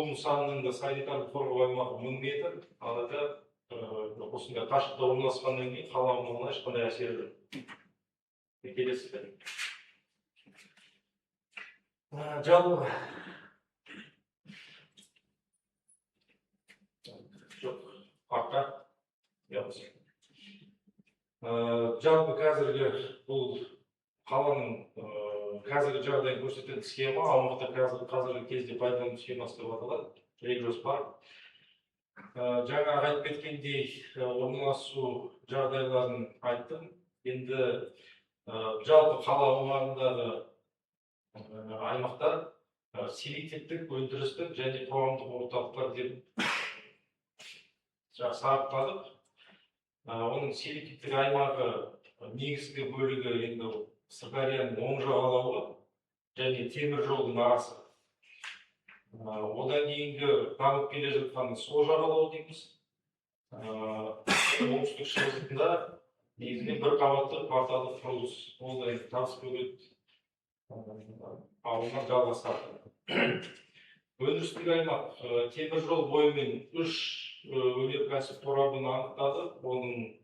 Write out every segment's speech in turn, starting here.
жол нысанының да санитарлық қорғау аймағы 1000 метр, алайда осындай қашықта орналасқаннан кейін қала аумағына ешқандай әсері жоқ. Келесі жалпы жоқ арқа жалпы қазіргі бұл қаланың қазіргі жағдайын көрсететін схема аумақта қазіргі кезде пайдалану схемасы деп аталады. Жоспар. Жаңа айтып кеткендей орналасу жағдайларын айттым. Енді жалпы қала аумағындағы аймақтар селективтік, өндірістік және қоғамдық орталықтар деп сарапладық. Оның селективтік аймағы негізгі бөлігі енді Сырдарияның оң жағалауы және темір жолдың арасы. Одан кейінгі дамып келе жатқан сол жағалау дейміз. Оңтүстік шығысында негізінен бір қабатты кварталдық құрылыс, ол да табыс бөгет ауылынан жалғасады. Өндірістік аймақ темір жол бойымен 3 өнеркәсіп торабын анықтады. Оның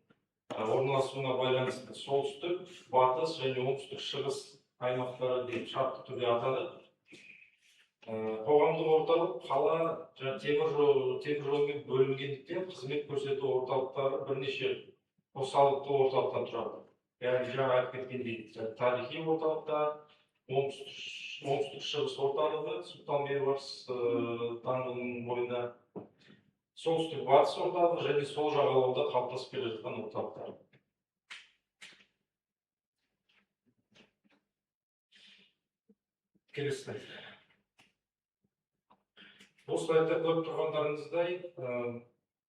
орналасуына байланысты солтүстік, батыс және оңтүстік шығыс аймақтары деп шартты түрде атады. Қоғамдық орталық қала темір жолмен бөлінгендіктен қызмет көрсету орталықтары бірнеше қосалқы орталықтан тұрады. Яғни жаңа айтып кеткендей тарихи орталықтар, оңтүстік шығыс орталығы, Сұлтан Бейбарыс даңғылының бойына, солтүстік батыс орталығы және сол жағалауда қалыптасып келе жатқан орталықтар. Келесі слайд. Осы слайдта көріп тұрғандарыңыздай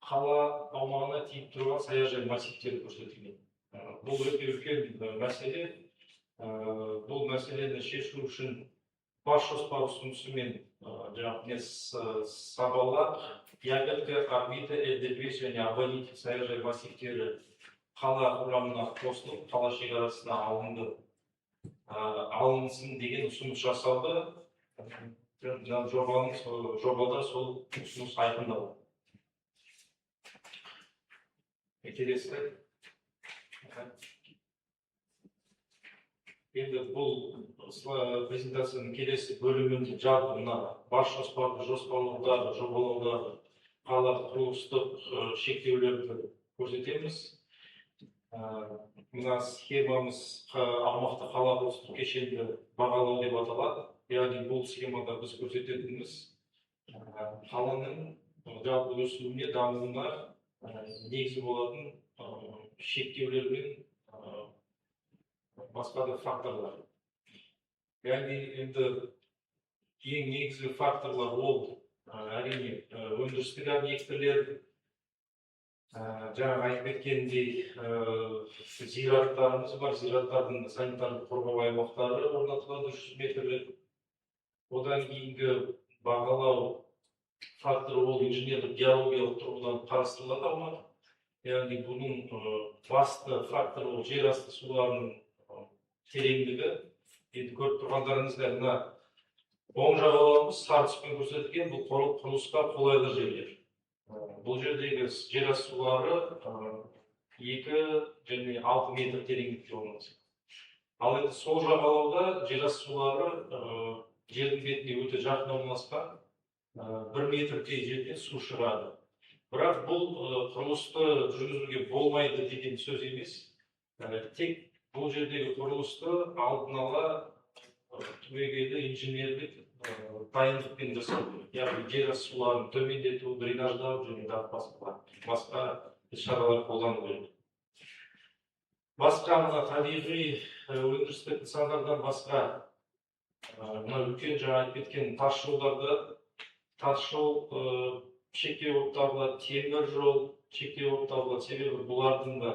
қала аумағына тиіп тұрған саяжай массивтері көрсетілген. Бұл өте үлкен мәселе. Бұл мәселені шешу үшін бас жоспар ұсынысымен Сабалақ, Ягодка, Орбита, ЛД5 және Абонит саяжай массивтері қала құрамына қосылып, қала шекарасына алынсын деген ұсыныс жасалды. Жобада сол ұсыныс айқындалды. Келесі. Енді бұл презентацияның келесі бөлімінде жалпы бас жоспарлаудағы, жобалаудағы қала құрылыстық шектеулерді көрсетеміз. Мына схемамыз аумақты қала құрылыстық кешенді бағалау деп аталады. Яғни бұл схемада біз көрсететініміз қаланың жалпы өсуіне, дамуына негізі болатын шектеулер мен басқа да факторлар. Яғни енді ең негізгі факторлар ол әрине өндірістік объектілер, жаңа айтып кеткендей зираттарымыз бар, зираттардың санитарлық қорғау аймақтары орнатылады 300 метрлік. Одан кейінгі бағалау факторы ол инженерлік геологиялық тұрғыдан қарастырылады аумақ. Яғни бұның басты факторы ол жер асты суларының тереңдігі. Енді көріп тұрғандарыңызда мына оң жағалауымыз сары түспен көрсетілген, бұл құрылысқа қолайлы жерлер. Бұл жердегі жер асты сулары 2 және 6 метр тереңдікте орналасқан. Ал енді сол жағалауда жер асты сулары жердің бетіне өте жақын орналасқан, 1 метрдей жерден су шығады. Бірақ бұл құрылысты жүргізуге болмайды деген сөз емес. Тек бұл жердегі құрылысты алдын ала түбегейлі инженерлік дайындықпен жасау керек. Яғни жер асты суларын төмендету, дренаждау және басқа іс-шаралар қолдану керек. Басқа табиғи өндірістік нысандардан басқа үлкен жаңа айтып кеткен тас жолдарда, тас жол шектеу болып табылады, темір жол шектеу болып табылады. Себебі бұлардың да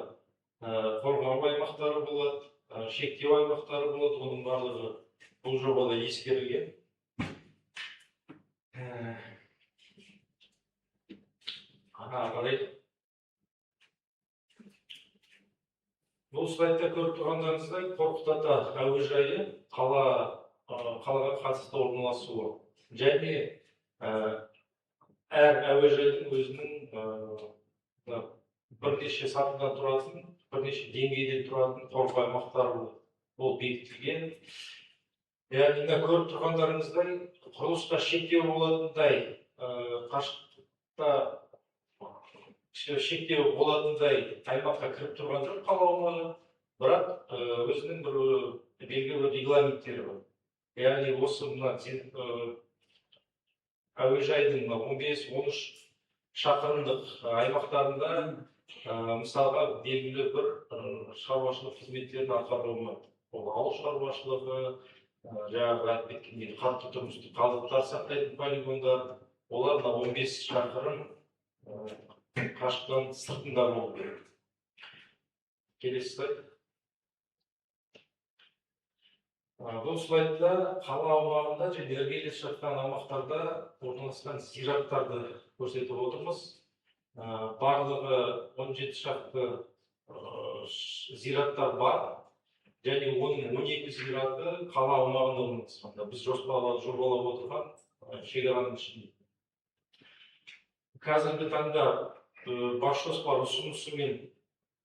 қорғау аймақтары болады, шектеу аймақтары болады. Оның барлығы бұл жобада ескерілген. Бұл слайдта көріп тұрғандарыңыздай Қорқыт Ата әуежайы қалаға қатысты орналасуы және әр әуежайдың өзінің бірнеше сатыдан тұратын, бірнеше деңгейден тұратын қорғау аймақтары ол бекітілген. Яғни мына көріп тұрғандарыңыздай құрылысқа шектеу болатындай қашықтықта шектеу болатындай аймаққа кіріп тұрған жоқ қала аумағы, бірақ өзінің бір белгілі бір регламенттері бар. Яғни осы мына әуежайдың 15-13 шақырымдық аймақтарында мысалға белгілі бір шаруашылық қызметтерін атқаруы, ол ауыл шаруашылығы, жаңағы айтып кеткендей қатты тұрмыстық қалдықтар сақтайтын полигондар, олар 15 шақырым қашықтан сыртында болу керек. Келесі слайд. Бұл слайдта қала аумағында және іргелес жатқан аумақтарда орналасқан зираттарды көрсетіп отырмыз. Барлығы 17 шақты зираттар бар, және оның 12 зираты қала аумағында орналасқан. Біз жобалап отырған шекараның ішінде. Қазіргі таңда бас жоспар ұсынысымен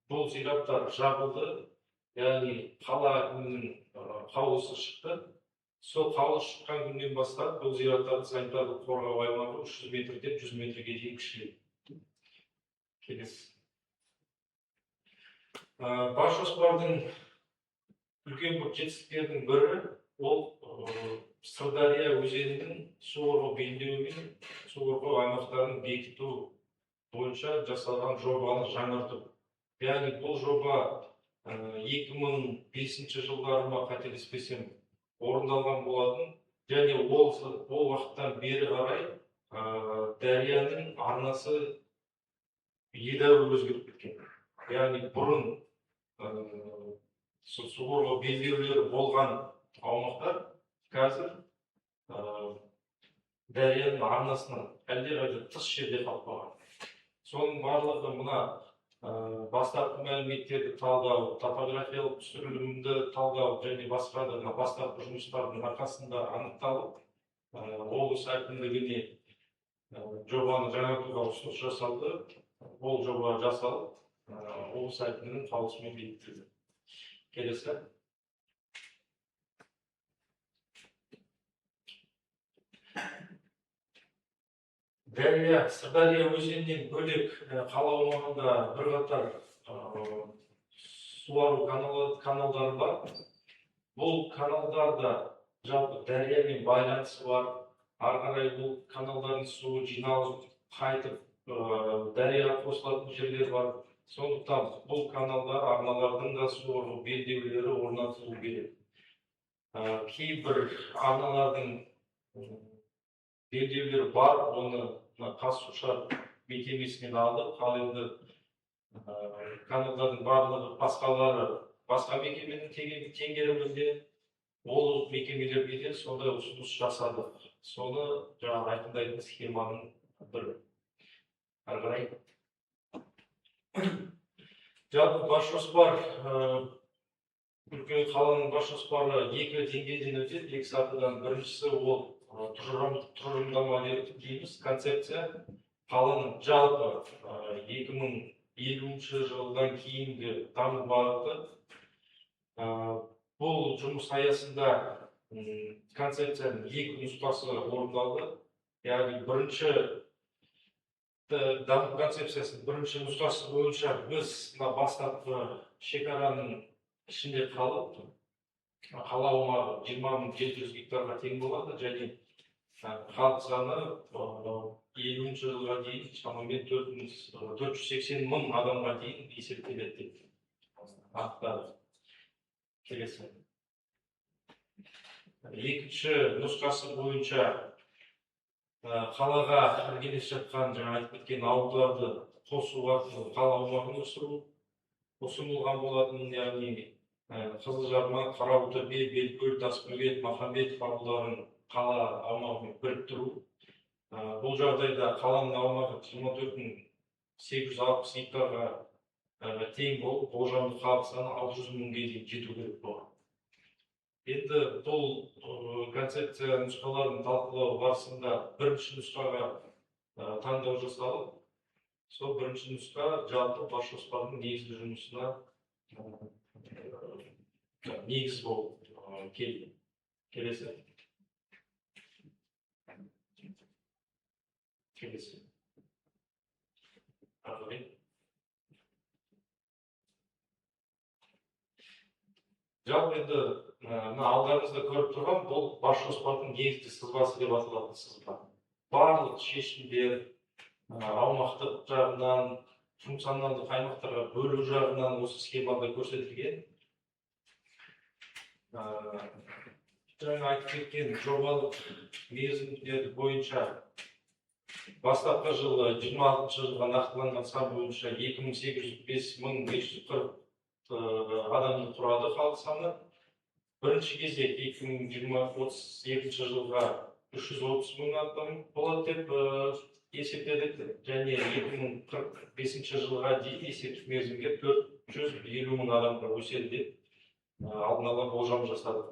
бұл зираттар жабылды. Яғни қала әкімінің қаулысы шықты. Сол қаулы шыққан күннен бастап бұл зираттарды санитарлық қорғау аймағы 300 метрден 100 метрге дейін кішірейтті. Келесі. Бас жоспардың үлкен бір жетістіктердің бірі ол Сырдария өзенінің су қорғау белдеуі мен су қорғау аймақтарын бекіту бойынша жасалған жобаны жаңарту. Яғни бұл жоба 2005 жылдары ма қателеспесем орындалған болатын, және ол уақыттан бері қарай дарияның арнасы едәуір өзгеріп кеткен. Яғни бұрын су қорғау белдеулері болған аумақтар қазір дарияның арнасынан әлдеқайда тыс жерде қалып қалған. Соның барлығы мына бастапқы мәліметтерді талдау, топографиялық түсірілімді талдау және басқа да бастапқы жұмыстардың арқасында анықталып, облыс әкімдігіне жобаны жаңартуға ұсыныс жасалды. Ол жоба жасалып, облыс әкімдігінің қаулысымен бекітілді. Келесі. Сырдария өзенінен бөлек қала аумағында бірқатар суару каналдары бар. Бұл каналдарда жалпы дариямен байланысы бар. Ары қарай бұл каналдардың суы жиналып, қайтып дарияға қосылатын жерлер бар. Сондықтан бұл каналдар, арналардың да су қорғау белдеулері орнатылуы керек. Кейбір арналардың белдеулері бар, оны Қазсушар мекемесінен алдық. Ал енді каналдардың барлығы басқалары басқа мекеменің теңгерімінде, ол мекемелерге де сондай ұсыныс жасадық. Соны жаңағы айқындайтын схеманың бірі. Ары қарай. Жалпы бас жоспар, үлкен қаланың бас жоспары екі деңгейден өтеді. Екі сатыдан. Біріншісі ол тұжырымдама дейміз, концепция. Қаланың жалпы 2050 жылдан кейінгі даму бағыты. Бұл жұмыс аясында концепцияның екі нұсқасы орындалды. Яғни бірінші даму концепциясының бірінші нұсқасы бойынша біз бастапқы шекараның ішінде қалып, қала аумағы 20.700 гектарға тең болады, және халық саны 50 жылға дейін шамамен 480 мың адамға дейін есептеледі деп анықтады. Келесі. Екінші нұсқасы бойынша қалаға іргелес жатқан жаңа айтып кеткен ауылдарды қосу арқылы қала аумағын өсіру ұсынылған болатын. Яғни Қызылжарма, Қарауылтөбе, Белкөл, Тасбөгет, Махамбетов ауылдарын қала аумағымен біріктіру. Бұл жағдайда қаланың аумағы 24.860 гектарға тең болып, болжамды халық саны 600 мыңға дейін жету керек болады. Енді бұл концепция нұсқаларын талқылау барысында бірінші нұсқаға таңдау жасалып, сол бірінші нұсқа жалпы бас жоспардың негізгі жұмысына негіз болып келді. Келесі. Жалпы енді алдарыңызда көріп тұрған бұл бас жоспардың негізгі сызбасы деп аталатын сызба. Барлық шешімдер аумақтық жағынан, функционалдық аймақтарға бөлу жағынан осы схемада көрсетілген. Жаңа айтып кеткен жобалық мерзімдер бойынша бастапқы жылы 26 жылға нақтыланған сан бойынша 2805.540 адамды құрады халық саны. Бірінші кезек 2032 жылға 330.000 адам болады деп есептедік, және 2045 жылға дейін есептік мерзімге 450.000 адамға өседі деп алдын ала болжам жасады.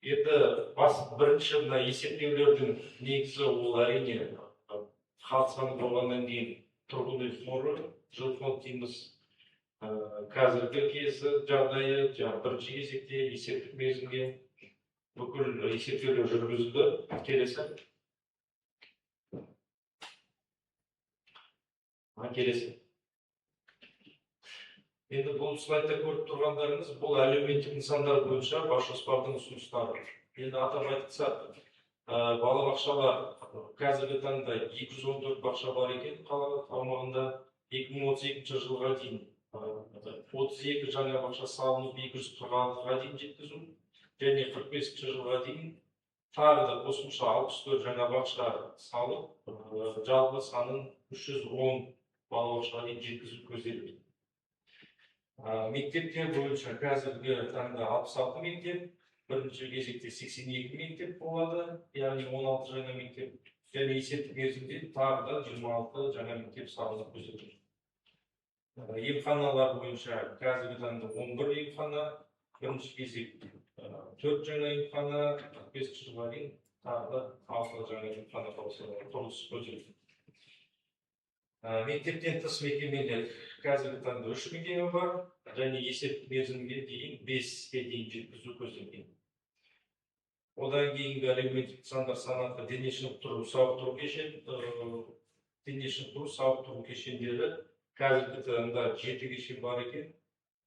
Енді бірінші есептеулердің негізі ол әрине халық саны болғаннан кейін тұрғын үй қоры, жилфонд дейміз. Қазіргі кезі жағдайы, бірінші кезекте есептік мерзімге бүкіл есептеулер жүргізілді. Келесі. Енді бұл слайдта көріп тұрғандарыңыз, бұл әлеуметтік нысандар бойынша бас жоспардың ұсыныстары. Енді атап айтсақ, балабақшалар қазіргі таңда 214 бақша бар екен қала аумағында. 2032 жылға дейін 32 жаңа бақша салынып 246-ға дейін жеткізу, және 45 жылға дейін тағы да қосымша 64 жаңа бақша салып, жалпы санын 310 балабақшаға дейін жеткізу көзделген. Мектептер бойынша қазіргі таңда 66 мектеп, бірінші кезекте 82 мектеп болады, яғни 16 жаңа мектеп, және есептік мерзімде тағы да 26 жаңа мектеп салынып көзделген. Емханалар бойынша қазіргі таңда 11 емхана, бірінші кезек 4 жаңа емхана, 45 жылға дейін тағы да 6 жаңа емхана құрылысы көзделген. Мектептен тыс мекемелер қазіргі таңда 3 мекеме бар, және есептік мерзімге дейін 5-ке дейін жеткізу көзделген. Одан кейінгі әлеуметтік нысандар санаты дене шынықтыру, сауықтыру кешендері қазіргі таңда 7 кешен бар екен,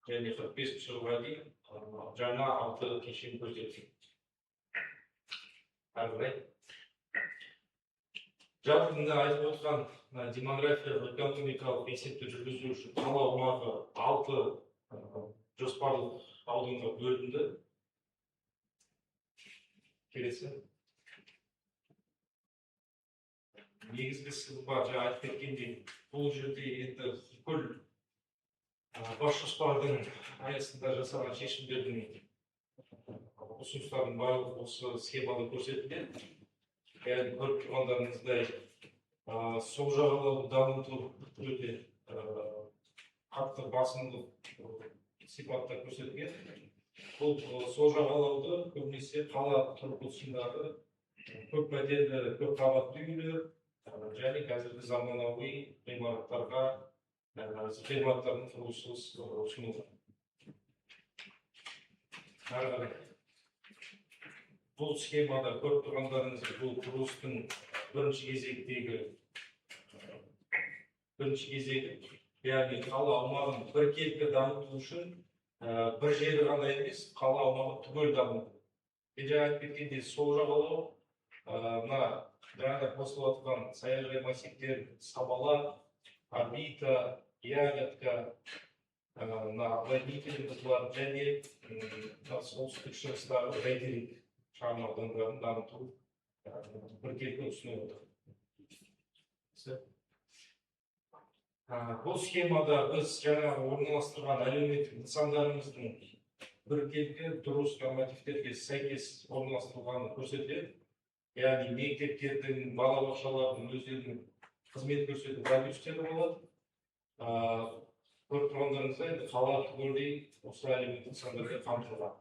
және 45 жылға дейін жаңа 6 кешен көзделген. Жалпы айтып отырған демографиялық экономикалық есепті жүргізу үшін қала аумағы 6 жоспарлық ауданға бөлінді. Келесі. Негізгі сызба жаңа айтып кеткендей, бұл жерде енді бүкіл бас жоспардың аясында жасалған шешімдердің ұсыныстардың барлығы осы схемада көрсетілген. Яғни көріп тұрғандарыңыздай, сол жағалауды дамыту өте қатты басымдылық сипатта көрсетілген. Бұл сол жағалауды көбінесе қала тұрғысындағы көп пәтерлі, көп қабатты үйлер және қазіргі заманауи ғимараттардың құрылысы ұсынылған. Бұл схемада көріп тұрғандарыңыз, бұл құрылыстың бірінші кезегі, яғни қала аумағын біркелкі дамыту үшін бір жері ғана емес, қала аумағы түгел дамыту. Жаңа айтып кеткендей, сол жағалау жаңа қосылып жатқан саяжай массивтер, Сабала, Орбита, Ягодка, Обводительіміз бар, және солтүстік шығыстағы Бәйтерек шағын аудандарын дамыту біркелкі ұсынып отыр. Бұл схемада біз жаңа орналастырған әлеуметтік нысандарымыздың біркелкі дұрыс нормативтерге сәйкес орналастырылғаны көрсетіледі. Яғни мектептердің, балабақшалардың өздерінің қызмет көрсету радиустері болады. Көріп тұрғандарыңыздай, қала түгелдей осы әлеуметтік нысандарда қамтылған.